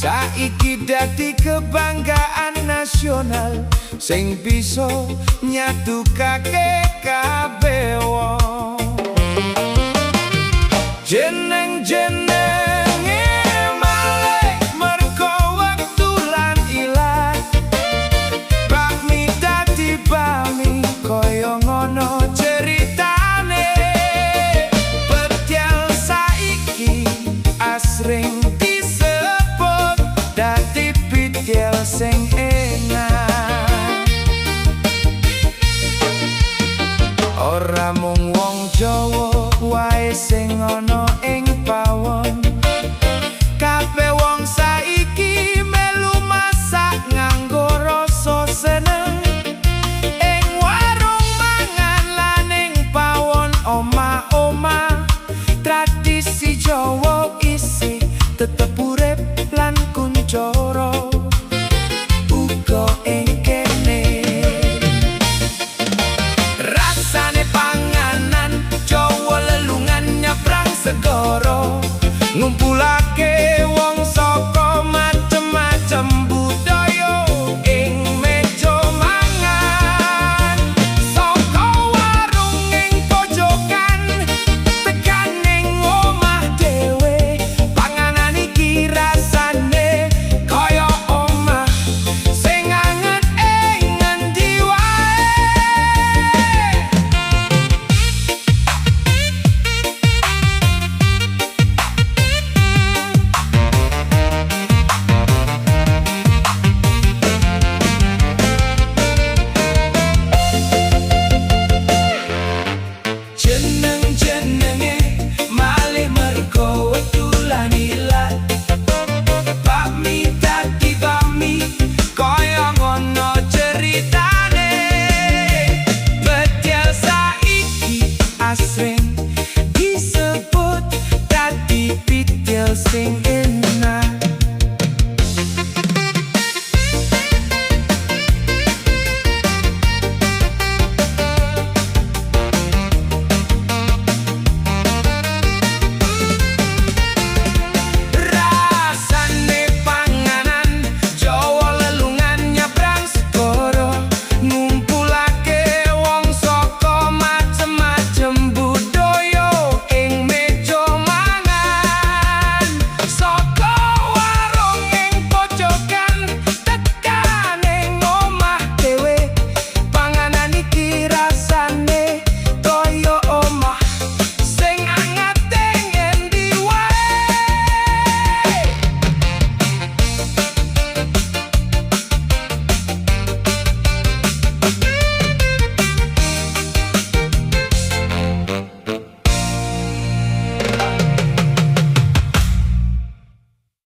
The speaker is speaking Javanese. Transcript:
Saiki dadi kebanggaan nasional sing bisa nyatukake kabeh wong. Jeneng-jenenge malih merga wektu lan ilang. Bakmi dadi bami kaya ngono ceritane. Petyel saiki asring disebut dadi pityel sing enak. Ora mung wong Jawa wae sing ana ing pawon. Kabeh wong saiki melu masak nganggo rasa seneng. Ing warung mangan lan ing pawon omah-omah, tradisi Jawa isih tetep urip lan kuncara.